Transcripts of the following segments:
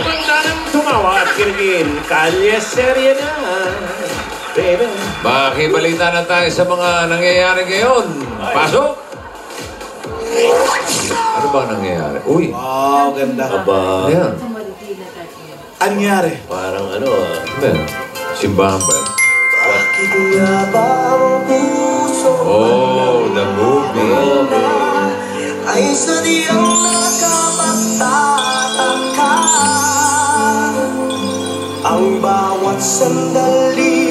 Tumanda ng tumawa at kirigin. Kalye serye na. Baby. Makibalita na tayo sa mga nangyayari ngayon. Pasok! Ano ba nangyayari? Uy! Wow, ganda. Aba. Ano yan? Anyari? Parang ano Simbahan ba yan? Bakit nga ba ang puso Oh, the movie. ay sadyang nakapagtataka? Ang bawat sandali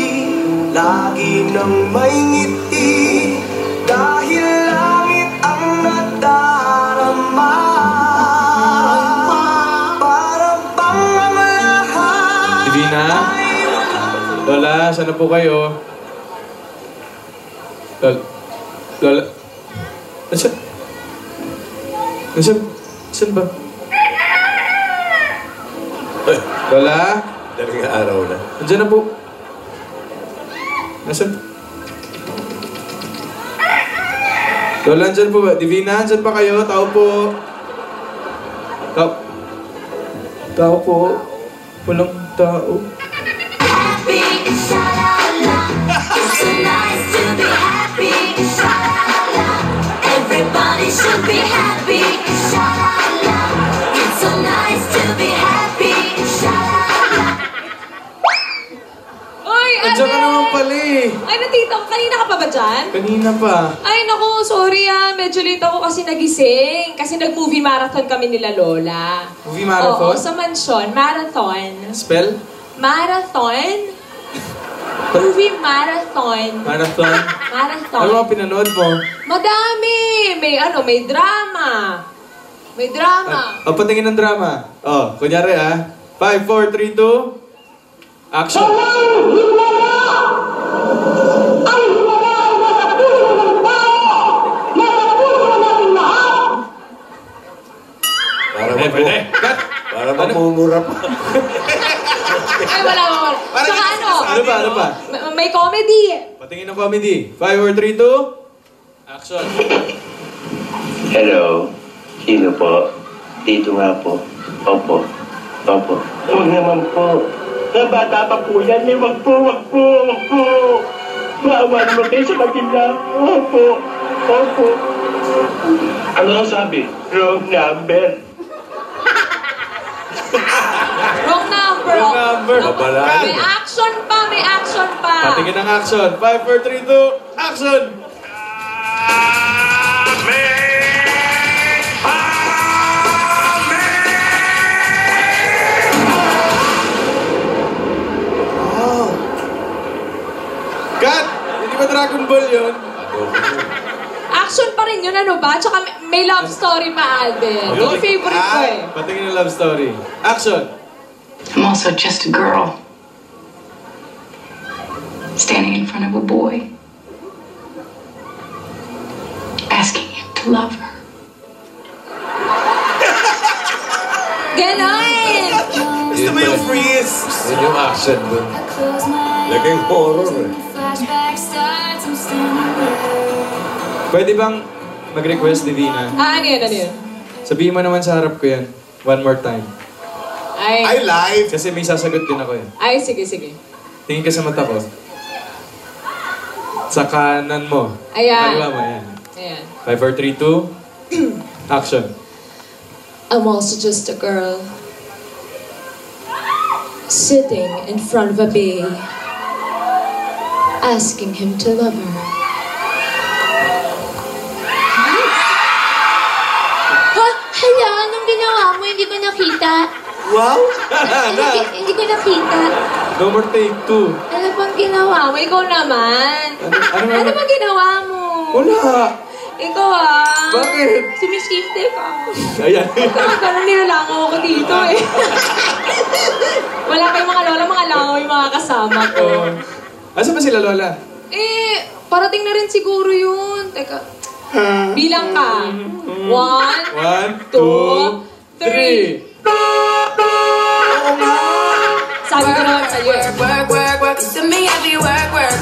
lagi nang may ngiti dahil langit ang nadarama. Para bang ang lahat Divina? Lola, saan na po kayo? Lola? Nasaan? Saan ba? Lola? Daling araw na. Nandiyan na po. Nasaan? Lola, nandiyan po ba? Divina, nandiyan pa kayo? Tao po. Tao po. Walang tao. Happy, sha-la-la. It's so nice to be happy, sha-la-la. Everybody should be happy, sha-la-la. It's so nice to be happy, sha-la-la. Oy, Nandiyan ka naman pala eh. Ay, natito. Kanina ka pa ba dyan? Kanina pa. Ay, naku, sorry Medyo late ako kasi nagising. Kasi nag-movie marathon kami nila Lola. Movie marathon? Oo, sa mansyon. Marathon. Spell? Marathon? Movie marathon. Marathon? Marathon. Ano mga pinanood mo? Madami! May drama. May drama. O, patingin ng drama. O, kunyari 5, 4, 3, 2, action! Para mamumura pa. Ay, wala. Saka Ano ba? may comedy. Patingin ng comedy. 5, 4, 3, 2, action! Hello, sino po? Dito nga po. Opo. Huwag naman po. Sa bata pa po yan, wag po. Maawan mo kayo sa maganda. Opo. Ano ang sabi? Wrong number. Wrong number. Wrong number. Babalaan. May action pa. Patingin ng action. 5, 4, 3, 2, action! Cut! Hindi ba Dragon Ball yun? Action pa rin yun, ano ba? Tsaka may love story pa, Alden. Yung favorite ko eh. Patingin ng love story. Action! I'm also just a girl. Standing in front of a boy. Asking him to love her. Ganon! Gusto mo yung freeze? Yun yung action dun. Laging horror eh. Pwede bang mag-request, Divina? Ano yun? Sabihin mo naman sa harap ko yan. One more time. Ay, live! Kasi may sasagot din ako eh. Ay, sige. Tingin ka sa mata ko. Sa kanan mo. Ayan. Kaliwa mo, ayan. Ayan. 5, 4, 3, 2, action. I'm also just a girl. Sitting in front of a bay. Asking him to love her. Hala, anong ginawa mo? Hindi ko nakita. Wow! Hindi ko nakita. No more take 2. Ano bang ginawa mo? Ikaw naman. Ano bang ginawa mo? Wala! Ikaw Bakit? Sumiskinte ka. Ayan. Parang nilalangaw ako dito eh. Wala kayong mga lola, mga langaw yung mga kasama ko. Asa ba sila, Lola? Parating na rin siguro yun. Teka. Bilang ka. 1, 2, 3. Sabi ko naman sa'yo eh. Work. You see me heavy work. You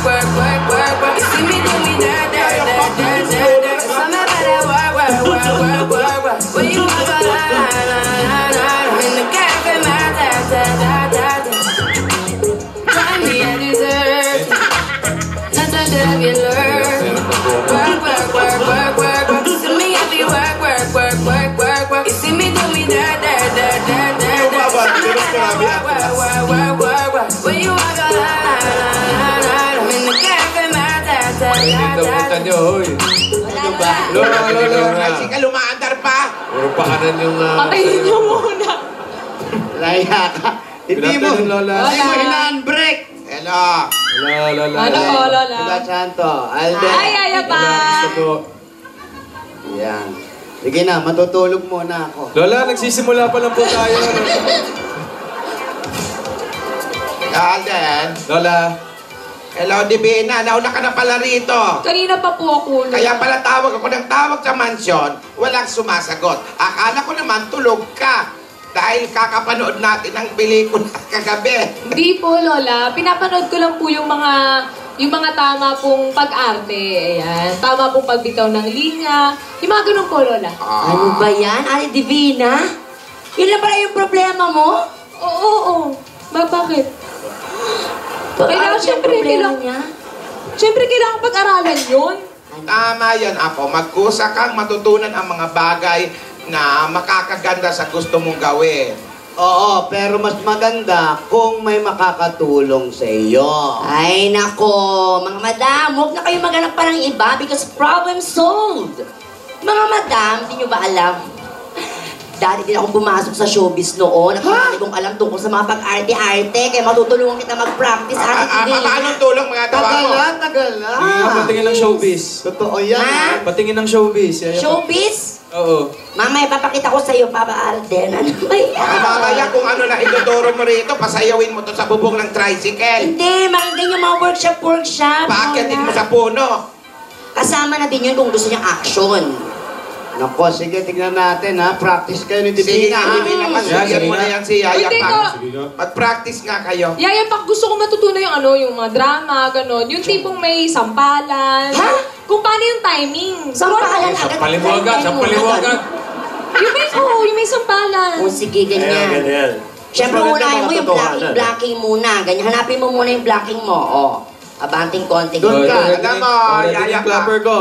see me do me dirt. I'm about that work. When you walk a line. I'm in the cafe, my damutan nyo, hoy. Ano ba? Lola. Ay, sige, lumaandar pa. Puro pakanan yung... Patayin niyo muna. Laya ka. Hindi mo. Lola. Hindi mo hinaan-break. Hello. Lola. Ano po, Lola? Diba, Santo? Alden. Ay, aya pa. Gusto ko. Yan. Sige na, matutulog muna ako. Lola, nagsisimula pa lang po tayo. Alden. Lola. Hello, Divina. Nauna ka na pala rito. Kanina pa po ako, Lola. Kaya pala tawag ako ng tawag sa mansyon, walang sumasagot. Akala ko naman tulog ka. Dahil kakapanood natin ng pelikula kagabi. Hindi po, Lola. Pinapanood ko lang po yung mga tama pong pag-arte. Ayan. Tama pong pagbitaw ng linya. Yung mga ganun po, Lola. Ano ba yan, Ate Divina? Yun lang pala yung problema mo? Oo. Bakit? Ano Siyempre, kailangan pag-aralan yun. Tama yan, Apo. Magkusa kang matutunan ang mga bagay na makakaganda sa gusto mong gawin. Oo, pero mas maganda kung may makakatulong sa iyo. Ay, nako. Mga madam, huwag na kayo maghanap pa ng iba because problem solved. Mga madam, di nyo ba alam? Dati din akong pumasok sa showbiz noon. Nakakali kong alam tungkol sa mga pag-arte-arte. Kaya matutulungan kita mag-practice, Ate Divina. Paano tulong mga gawa mo? Tagal na. Patingin ng showbiz. Totoo yan. Ha? Patingin ng showbiz. Yan yung- Showbiz? Oo. Mamaya papakita ko sa'yo, Papa Alden. Ano ba yan? Mamaya kung ano na ituturo mo rito, pasayawin mo to sa bubong ng tricycle. Hindi, maganda yung mga workshop. Paakyatin mo Lola. sa puno. Kasama na din yun kung gusto niyang action. Nako, sige, tignan natin ha. Practice kayo ni Sige Divina. nga, Divina, Yan, sige sige mo na nga. yan si Yaya Uy, pa. teka. Mag-practice nga kayo. Yaya, Pak, gusto ko matutunan yung mga drama, gano'n. Yung tipong may sampalan. Ha? Kung paano yung timing. Sampalan agad. Sampalin mo agad. Yung may sampalan. O sige, ganyan. Siyempre, unahin mo yung blocking muna. Ganyan, hanapin mo muna yung blocking mo. O, abanting konti. Doon ka. Alam mo, Ready Yaya yung pa. clapper ko.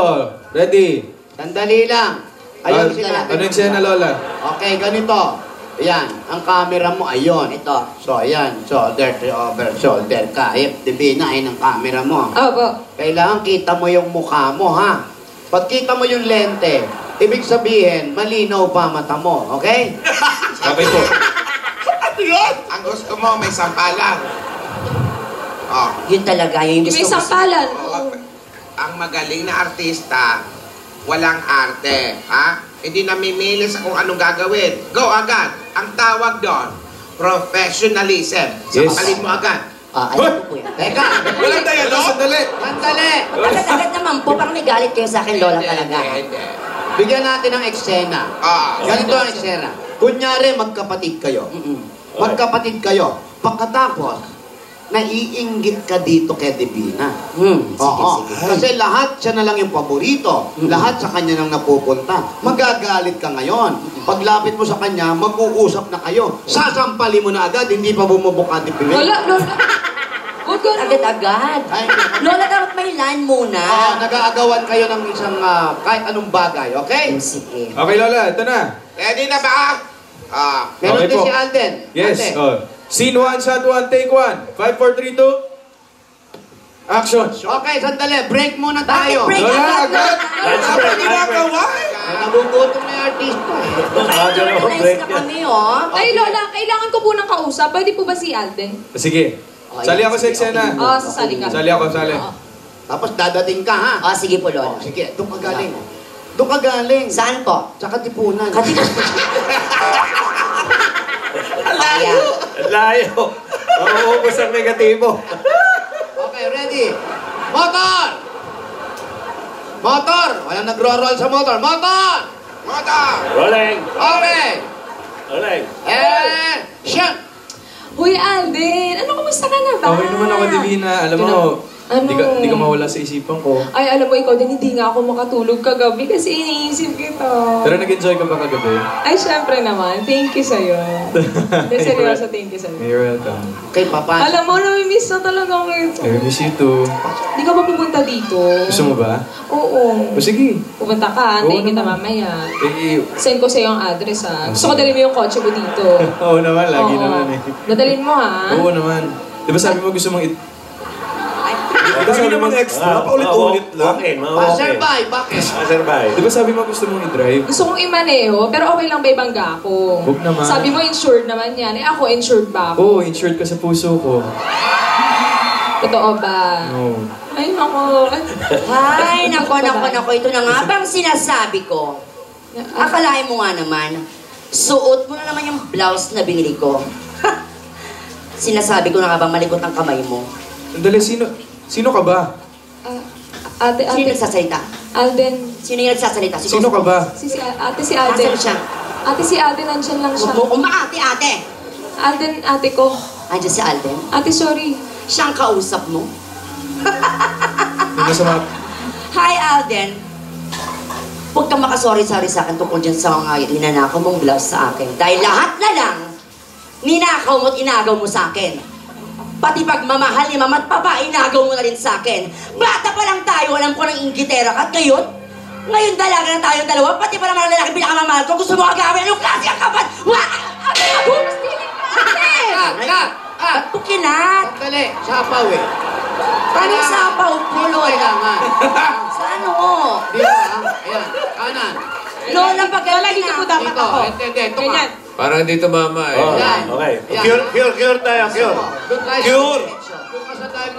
Ready. Sandali lang. Ayun sila. Ano yung sena, Lola? Okay, ganito. Ayan, ang camera mo, ayun. Ito. So, ayan. Shoulder to over shoulder ka. Divina, ayun ang camera mo. Opo. Kailangan kita mo yung mukha mo, ha? Pag kita mo yung lente, ibig sabihin, malinaw pa mata mo, okay? Sabay po. Ano yun? Ang gusto mo, may sampalan. Oh. Yun talaga, yun yung Yung may gusto ko. sampalan. Ang magaling na artista, walang arte, ha? Hindi namimili sa kung anong gagawin. Go agad. Ang tawag doon, professionalism. Yes. Sampalin mo agad. Alam ko po yan. Teka, Walang dialogue? Sandali. sandali. Agad-agad naman po, parang may galit kayo sa akin, Lola, talaga. Hindi. Bigyan natin ng eksena. Ganito ang eksena. Kunyari, magkapatid kayo. Magkapatid kayo. Pagkatapos, naiinggit ka dito kay Divina. Oo. Kasi lahat siya na lang yung paborito. Lahat sa kanya nang napupunta. Magagalit ka ngayon. Paglapit mo sa kanya, mag-uusap na kayo. Sasampali mo na agad, hindi pa bumubuka ni Divina. Lola. Huwag ka Agad-agad. Ay, Lola, dapat may line muna. nag-aagawan kayo ng isang kahit anong bagay, okay? Sige. Okay, Lola. Ito na. Ready na ba? Meron Okay din po. si Alden. Yes. Ate. Oh. Scene 1, shot 1, take 1. 5, 4, 3, 2. Action. Okay, sandali. Break muna Bakit tayo. break Lola, agad? Ano ginagawa? Nagugutom na yung artista. Nice na kami, oh. Ay, Lola, kailangan ko po ng kausap. Pwede po ba si Alden? Sige. Oh, Sali yan. ako sa Sige, eksena. okay. Sasali ka. Sali ako, sali. Oo. Tapos dadating ka, ha? Oh, sige po, Lola. Sige, doon ka galing. Doon ka galing. Saan po? Sa Katipunan. Ayan. Layo. Mauubos ang negatibo. Okay, ready? Motor! Motor! Walang nagro-roll sa motor. Motor! Motor! Rolling! Okay! Rolling! Action! Hoy, Alden. Kumusta ka na ba? Okay naman ako, Divina. Alam mo, di ka mawala sa isipan ko. Ay, alam mo, ikaw din, hindi nga ako makatulog kagabi kasi iniisip kita. Pero nag-enjoy ka ba kagabi? Ay, syempre naman. Thank you sa'yo. Hindi, seryoso, thank you sa'yo. You're welcome. Okay, papa. Alam mo, namimiss na talaga kita. I miss you too. Hindi ka ba pupunta dito? Gusto mo ba? Oo. O sige. Pupunta ka, Oo antayin kita naman. mamaya. Eh, Send ko sa'yo ang address, ha. Gusto ko dalhin mo yung kotse mo dito. oo naman, lagi Oo. naman eh. Dadalhin mo, ha? Oo naman. Di ba sabi mo gusto mong Kasi namang extra, paulit-ulit lang. Okay, mga Passerby, bakit? Passerby. Di ba sabi mo gusto mong i-drive? Gusto kong imaneho, pero okay lang ba ibangga ako? Huwag naman. Sabi mo insured naman yan. Eh ako, insured ba ako? Oo, insured ka sa puso ko. Totoo ba? No. Ay, nako. Ay, nako. Ito na nga bang sinasabi ko. Akalain mo nga naman, suot mo na naman yung blouse na binili ko. Sinasabi ko na nga ba malikot ang kamay mo? Sandali, sino ka ba? Ate, Sino yung nagsasalita? Alden. Sino yung nagsasalita? Sino ka ba? Ate si Alden. Nasaan siya? Ate si Alden, nandyan lang siya. Huwag mo umaate, ate! Alden, ate ko. Andiyan si Alden. Ate, sorry. Siya ang kausap mo. May masama. Hi, Alden. Huwag kang makasorry-sorry sa akin tungkol dyan sa mga ninanakaw mong blouse sa akin. Dahil lahat na lang, ninakaw mo at inagaw mo sa akin. Pati pagmamahal ni mama at papa, inagaw mo na rin sa akin. Bata pa lang tayo, alam ko ng inggitera ka. At ngayon dalaga na tayong dalawa, pati pa naman ang lalaki pinakamamahal ko. Gusto mo agawin, anong klase ang kapat? Ate, abos, piling ka, ate! Pukinat! Sandali, sapaw eh. Paano sapaw po, Lola? Kailangan. Sa ano? Di ba? Ayan, kanan. Lola, pag Lola, dito po dapat Dito, ako. hindi, ito ka. Ganyan. Parang hindi tumama eh. Oh, Yan. okay. Yan. Cure tayo, cure. Doon tayo. Cure. Doon ka sa tayo.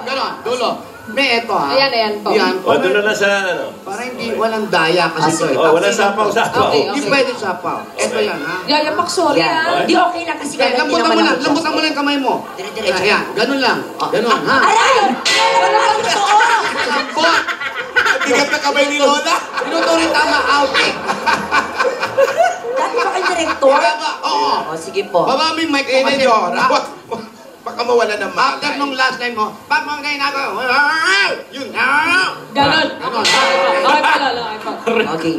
Ganon, dulo. May eto ha. Ayan po. Yan. O, doon na sa ano. Para hindi walang daya kasi ito eh. Oh, walang sapaw-sapaw. Okay. Hindi pwede sapaw. Ito yan ha. Yayapak, sorry Yan. ah. Di okay na kasi Kaya lambutan mo lang. Lambutan mo lang yung kamay mo. Dire-diretso. Ayan, ganun lang. Ganun ha. Aray! Wala kang totoo! Lambot! Bigat na kamay ni Lola. Tinutuloy tama, outing. Dati ba kayo director? Oo. O, sige po. Baba mo yung mic mo kasi. Baka mawala ng After nung last line mo, pag mga kayo nako, yun. Ganon. Ganon. Okay pa, Lola. Okay pa. Okay.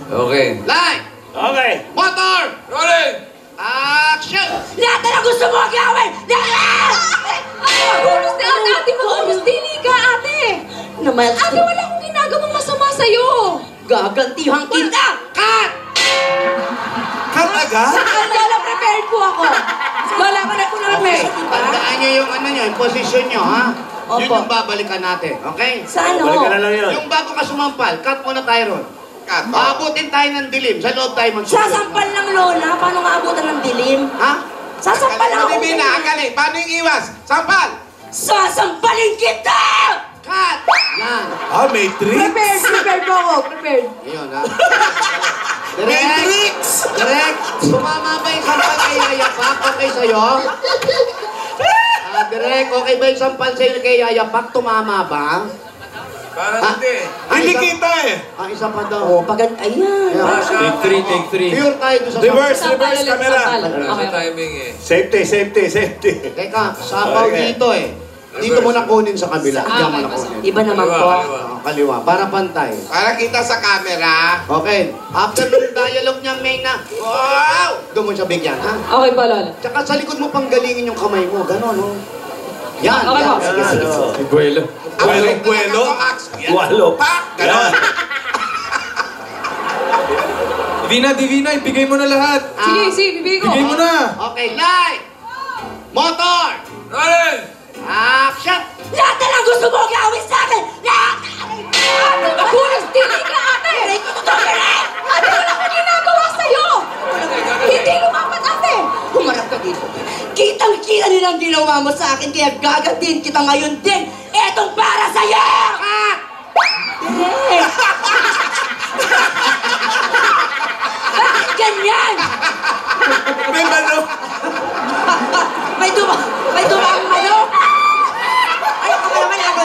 Okay. Line! Okay. Motor! Rolling! Action! Lahat na lang gusto mo gawin! Lahat! Magulos na ate, ate. Magulos dili ka, ate. Naman, Ate, wala akong ginagawang masama sa'yo. gagantihan kita! Cut! Cut agad? Lola, prepared po ako. Lola, ako na po na-prepare. Tandaan nyo yung ano nyo, yung position nyo, ha? Yun Opo. yung babalikan natin, okay? Sa ano? Balik ka na lang yun. Yung bago ka sumampal, cut muna tayo ron. Cut. Aabutin tayo ng dilim, sa loob tayo magsusunod. Sasampal ng Lola? Paano nga abutan ng dilim? Ha? Sasampal lang ako. Divina, ang galing. Paano yung iwas? Sampal! Sasampalin kita! Cut! Yan. Matrix? Prepared po ako. Prepared. Ayun, ha? Direct! Direct! Sumama ba yung sampal kay Yaya Pak? Okay sa'yo? Direct, okay ba yung sampal sa'yo kay Yaya Pak? Tumama ba? Parang hindi. Hindi kita eh. Isa pa daw. Oh, ayan. Take 3. Pure tayo doon sa Reverse, sampal. reverse camera. Sa Okay. timing eh. Safety. Teka, sapaw Okay. dito eh. Dito mo na kunin sa kabila. Diyan mo na kunin. Iba naman Kaliwa, po. kaliwa. Kaliwa, para pantay. Para kita sa camera. Okay, after ng dialogue niya, may na, wow! Doon mo siya bigyan, ha? Okay po, Lola. Tsaka sa likod mo pang galingin yung kamay mo, gano'n, no? Yan, Okay yan. po. Sige, sige. Si Buelo. Buelo. Walo. Pak! Ganon. Divina, ibigay mo na lahat. Sige, bibigay ko. Bigay mo na. Okay, light! Motor! Rolling! Action! Lahat na lang gusto mo gawin sa akin! Lahat! Ate, magulos dili ka, ate. Ate, wala akong ginagawa sa'yo. Hindi lumapat, ate. Humarap ka dito. Kitang-kita nilang ginawa mo sa akin, kaya gagantin kita ngayon din. Etong para sa'yo! Cut! Direk! Bakit ganyan? May manok. May dumang manok? Ano ka ba naman ako?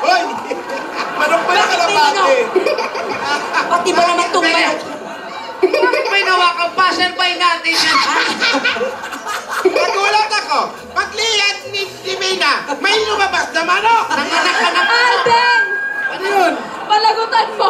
Hoy! Manok pa na Bakit may kalabate. Pati ba naman itong manok? Bakit may nawakang passerby natin yan? Nagulat ako. Pagliyan ni Divina, may lumabas na manok. Nanganak ka na. Alden! Ano yun? Palagutan mo.